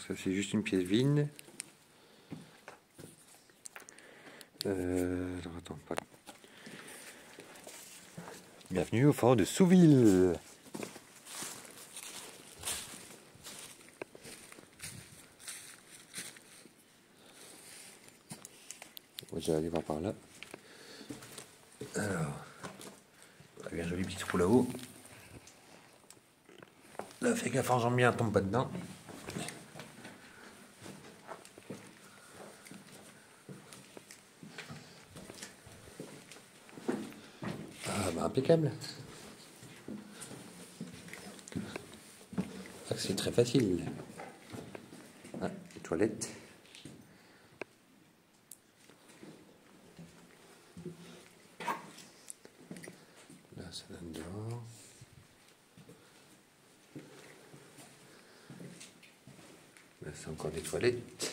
ça c'est juste une pièce vide. Alors attends, pas... Bienvenue au fort de Souville. On va déjà aller voir par là. Alors, très bien joli petit trou là-haut. Là, fais gaffe en jambes bien, tombe pas dedans. Ah bah impeccable. Ah, c'est très facile. Ah, les toilettes. Là, ça donne dehors. Là, c'est encore des toilettes.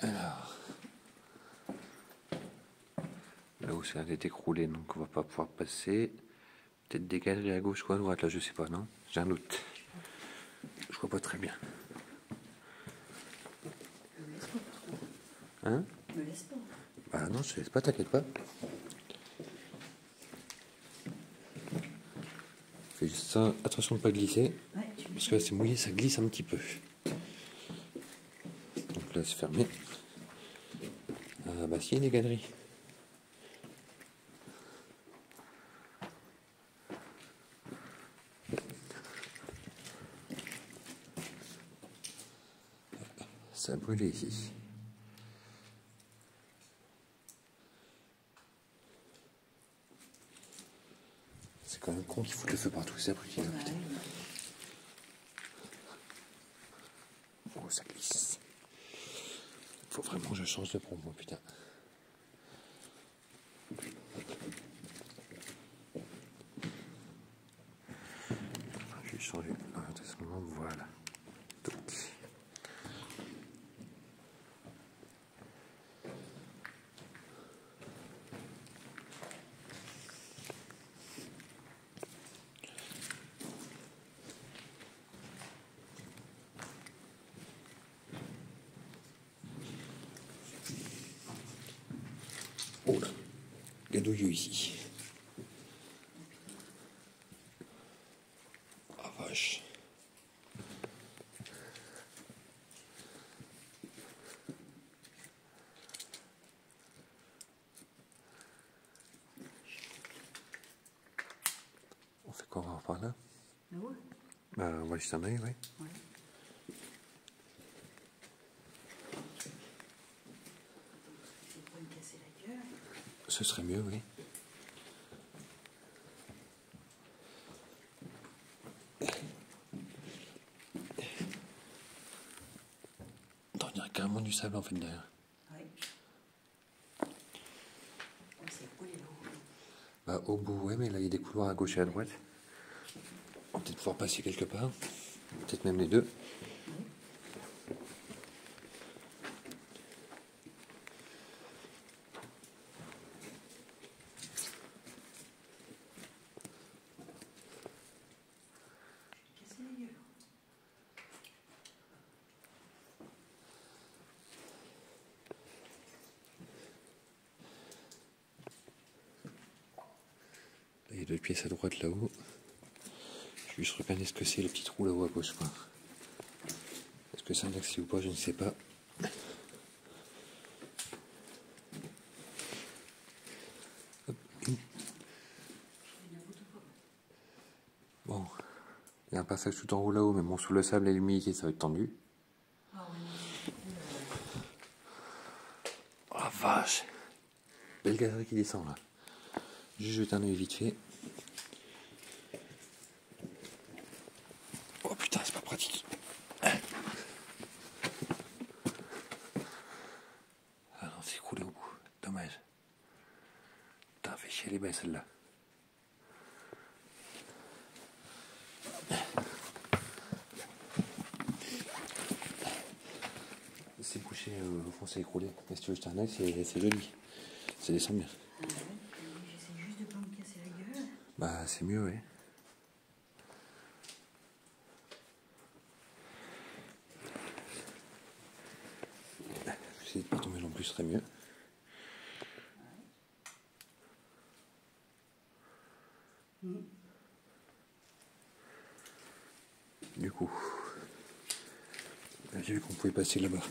Alors, là où ça a été écroulé, donc on va pas pouvoir passer. Peut-être des galeries à gauche ou à droite, là je sais pas, non? J'ai un doute. Je vois pas très bien. Hein? Me laisse pas. Bah non, je te laisse pas, t'inquiète pas. Fais juste ça, attention de pas glisser. Ouais, Parce que là c'est mouillé, ça glisse un petit peu. Donc là c'est fermé. Ah bah si, il y a des galeries. Ça a brûlé ici. C'est quand même con qu'il fout le feu partout, c'est après qu'il a... Oh, ça glisse. Faut vraiment que je change de promo, putain. Je vais changer. Voilà. Donc. Oh là, gadouilleux ici. Ah vache. On fait quoi, on va voir par là? Ah ouais? Bah, on va jeter un œil, oui. Ouais. Je vais pas me casser la gueule. Ce serait mieux, oui. On dirait carrément du sable en fait derrière. Ouais. On s'est brûlé là-haut. Bah, au bout, ouais, mais là il y a des couloirs à gauche et à droite. On va peut-être pouvoir passer quelque part. Peut-être même les deux. Casser la gueule. Là, il y a deux pièces à droite là-haut. Je vais juste regarder ce que c'est le petit trou là-haut à gauche. Est-ce que c'est un accès ou pas, je ne sais pas. Bon, il y a un passage tout en haut là-haut, mais bon, sous le sable et l'humidité, ça va être tendu. Ah ouais. Oh la vache! Belle galerie qui descend là. Juste jeter un œil vite fait. Oh putain, c'est pas pratique. Ah non, c'est coulé au bout. Dommage. Putain, fait chier les baies celle-là. C'est bouché au fond, c'est écroulé. Mais si tu veux jeter un œil, c'est joli. ça descend bien. Ah ouais, j'essaie juste de pas me casser la gueule. Bah, c'est mieux, oui. J'essaie de pas tomber non plus, ce serait mieux. Du coup, j'ai vu qu'on pouvait passer là-bas.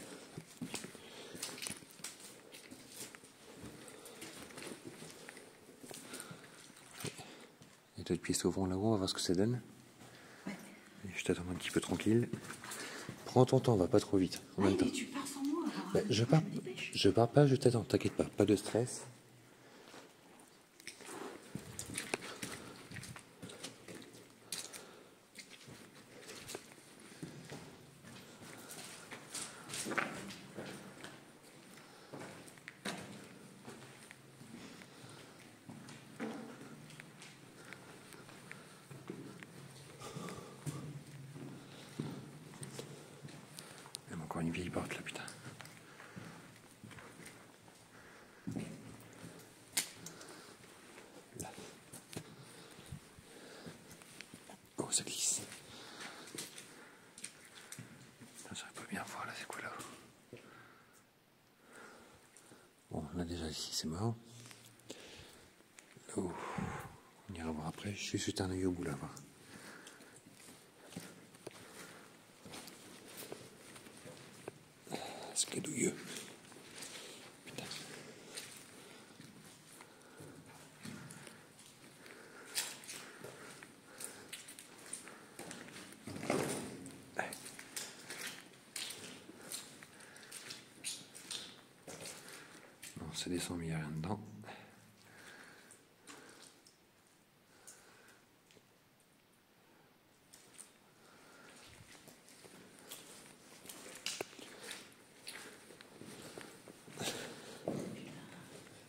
Il y a d'autres pièces au fond là-haut, on va voir ce que ça donne. Ouais. Et je t'attends un petit peu tranquille. Prends ton temps, va pas trop vite. En même temps. Mais tu pars sans moi. Alors, Bah, je pars pas, je t'attends, t'inquiète pas, pas de stress. Même encore une vieille porte là, putain. Là. Oh, ça glisse. J'arrive pas bien à voir là, c'est quoi là-haut. Bon, là déjà ici c'est mort. Là-haut, on ira voir après. Je suis juste un œil au bout là-bas. C'est que douilleux. Putain. Non, ça descend, mais il n'y a rien dedans.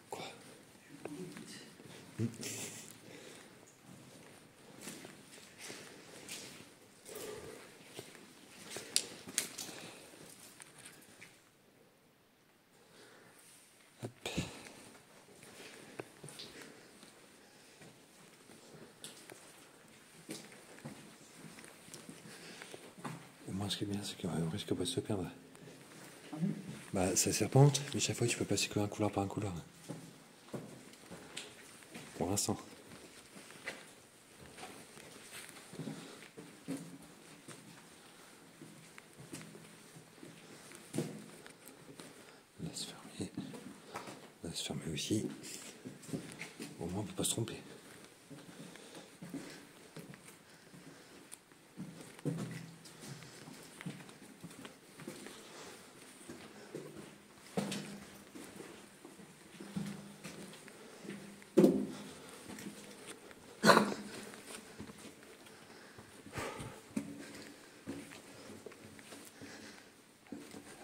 Quoi? Au moins, ce qui est bien, c'est qu'on risque pas de se perdre. Bah, ça serpente, mais chaque fois, tu peux passer qu'un couloir par un couloir. Pour l'instant. Là, se fermer. Là, se fermer aussi. Au moins, on peut pas se tromper.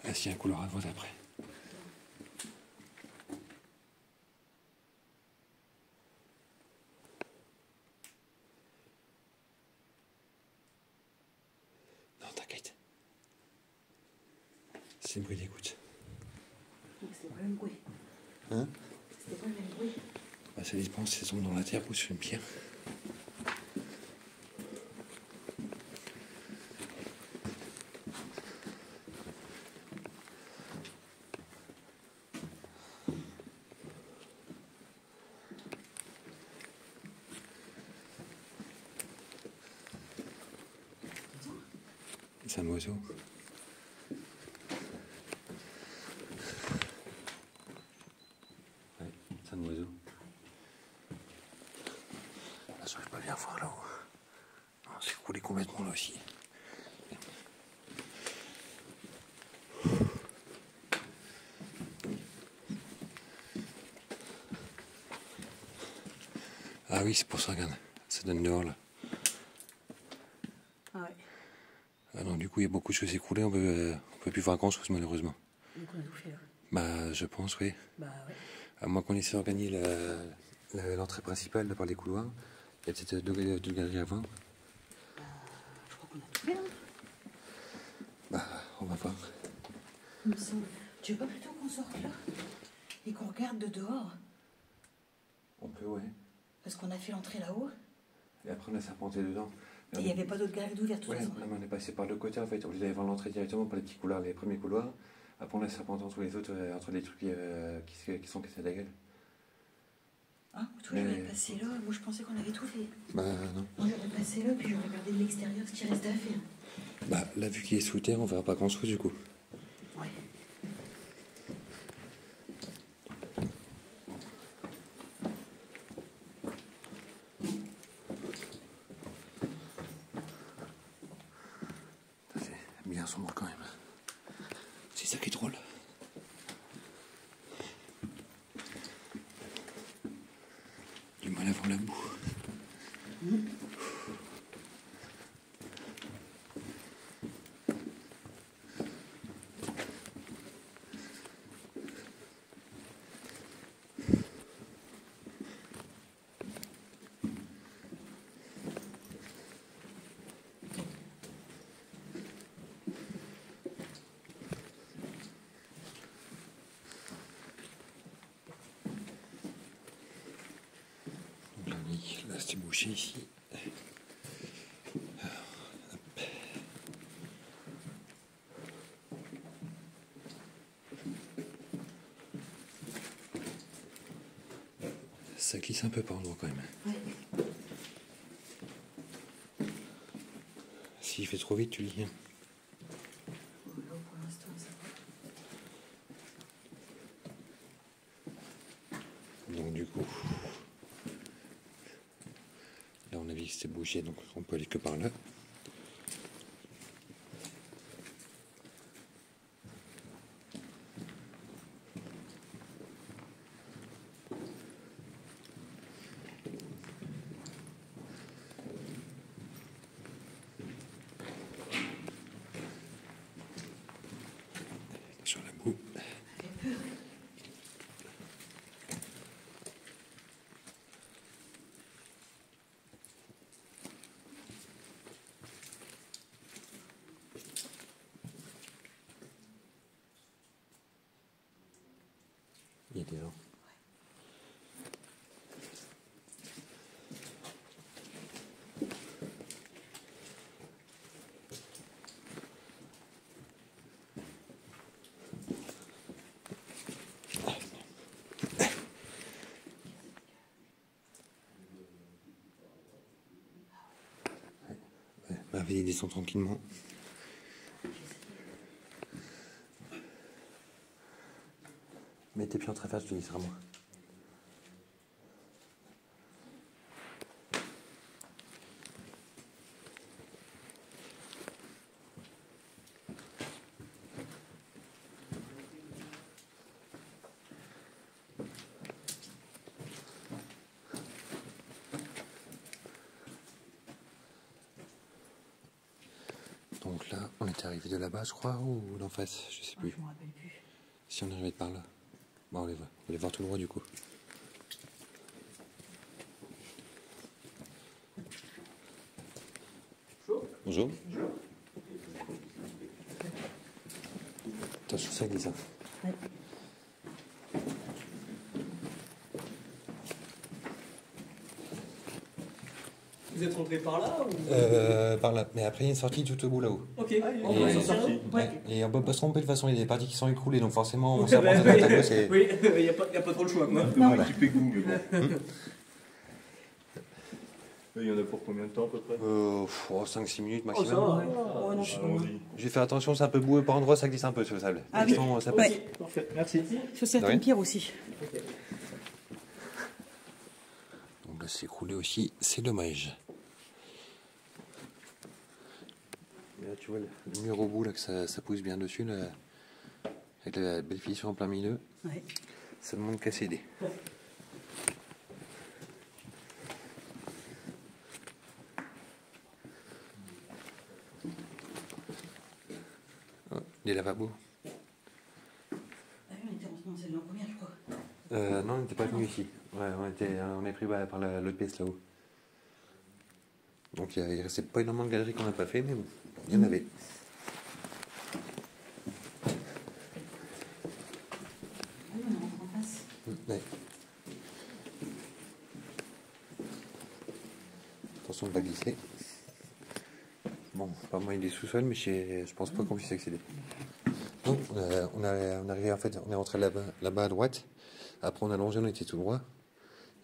Ah, si, un couloir à droite après. Non, t'inquiète. C'est le bruit d'écoute. C'était pas le même bruit. Hein? C'était pas le même bruit. Bah, ça dépend si elles sont dans la terre ou sur une pierre. C'est un oiseau. Ouais, c'est un oiseau. Là, j'arrive pas bien à voir là-haut. Non, c'est coulé complètement là aussi. Ah oui, c'est pour ça, regarde. Ça donne dehors là. Ah ouais. Ah non, du coup, il y a beaucoup de choses écroulées. On peut plus faire grand chose malheureusement. Donc on a tout fait là. Bah, je pense, oui. Bah ouais. À moins qu'on essaie d'organiser l'entrée principale par les couloirs. Il y a peut-être deux galeries avant. Je crois qu'on a tout fait là. Bah, on va voir. Il me semble. Tu veux pas plutôt qu'on sorte là et qu'on regarde de dehors? On peut, ouais. Parce qu'on a fait l'entrée là-haut, Et après, on a serpenté dedans. et il n'y avait pas d'autre galerie d'ouvert de toute Ouais, façon. non, mais on est passé par le côté en fait. Au lieu d'aller voir l'entrée directement par les petits couloirs, les premiers couloirs. Après, on a serpenté entre les autres, entre les trucs qui sont cassés à la gueule. Ah, toi, j'aurais Mais- passé là. Moi, je pensais qu'on avait tout fait. Bah, non. Moi, j'aurais passé là, puis j'aurais regardé de l'extérieur ce qui restait à faire. Bah, là, vu qu'il est sous terre, on verra pas grand chose du coup. Ouais. C'est bien sombre quand même. C'est ça qui est drôle. Du mal à voir la boue. Là, c'était bouché ici. Ça glisse un peu par endroit quand même. Ouais. S'il fait trop vite, tu lis. Là, pour l'instant, ça va. Donc du coup, là on a vu que c'était bouché, donc on peut aller que par là. Sur la boue. Il y a des gens. Bah, il descend tranquillement. Mets tes pieds en travers, je te dis, ça moi. Donc là, on était arrivé de là-bas, je crois, ou d'en face, je sais Ah, plus. je me rappelle plus. Si on est arrivé de par là. Bon, on va aller voir tout droit du coup. Bonjour. Attention, ça glisse. Hein. Ouais. Vous êtes rentré par là ou... Par là. Mais après, il y a une sortie tout au bout là-haut. Ok. on va Et- s'en sortir. Ouais. Et on peut pas se tromper de toute façon, il y a des parties qui sont écroulées, donc forcément, on Ouais, s'avance à bah, droite à gauche et... oui, il n'y a pas trop le choix, quoi. Non. Voilà. Tu Pégou, mais bon. Il y en a pour combien de temps à peu près 5-6 minutes Oh, ça maximum. va. Ouais. Oh, non, je suis pas loin. Allons-y. Je vais faire attention, c'est un peu boueux par endroit, ça glisse un peu sur le sable. Ah Mais oui. sinon, ça Ouais. passe. Ok, parfait. Merci. Sur certaines rien. pierres aussi. Donc là, c'est écroulé aussi, c'est dommage. Mais là, tu vois le mur au bout, là, que ça pousse bien dessus, là, avec la belle fissure en plein milieu, Ouais. ça demande qu'à céder. Oh, les lavabos. Ah oui, on était rentré dans celle-là en première, je crois. Non, on n'était pas venu ici. Ouais, on est pris par l'autre pièce là-haut. Donc il restait pas énormément de galeries qu'on n'a pas fait, mais bon, il y en avait. Ah oui, on est rentré en face. Ouais. on va glisser. Bon, pas moyen des sous-sols, mais je pense pas qu'on puisse accéder. Donc, on est arrivé, en fait, on est rentré là-bas à droite. Après, on a longé, on était tout droit.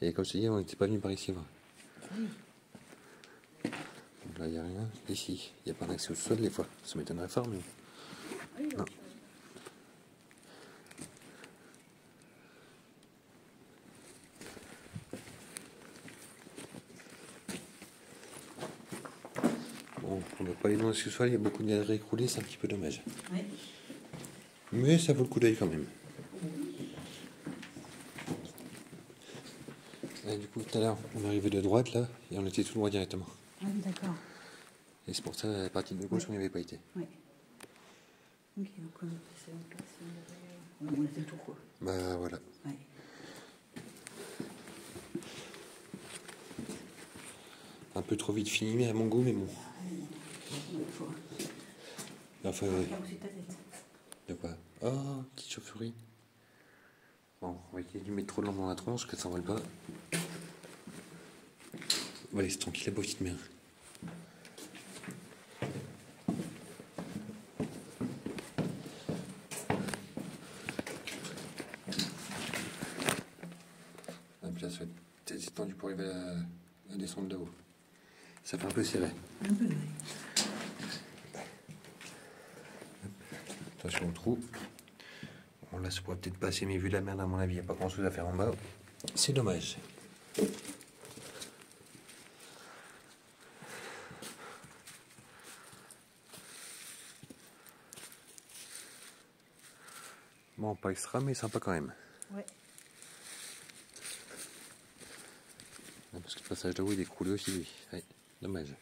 Et comme je te dis, on n'était pas venu par ici. Voilà. Donc là, il n'y a rien. Ici, il n'y a pas d'accès au sol des fois. Ça m'étonnerait fort, mais... Non. Bon, on ne va pas aller dans le sous-sol, il y a beaucoup de galeries écroulées, c'est un petit peu dommage. Oui. Mais ça vaut le coup d'œil quand même. Et du coup, tout à l'heure, on est arrivé de droite là, et on était tout droit directement. Ah oui, d'accord. Et c'est pour ça, la partie de gauche, on n'y avait pas été. Oui. Ok, donc on a passé en place. On a fait le tour, quoi. Bah voilà. Ouais. Un peu trop vite fini, mais à mon goût, mais bon. Enfin, aussi ta tête. de quoi? Oh, petite chauve-souris. Bon, on va essayer de lui mettre trop de lampe dans la tronche, que ça ne vole pas. Bon, allez, c'est tranquille, la petite mère. Hop là, ça va être assez tendu pour arriver à descendre de haut. Ça fait un peu serré. Un peu, oui. Attention au trou. Bon, là, ça pourrait peut-être passer, mais vu la merde, à mon avis, il n'y a pas grand chose à faire en bas. C'est dommage. Bon, pas extra, mais sympa quand même. Ouais. Non, parce que le passage de haut, il est écroulé aussi, lui. Ouais, dommage.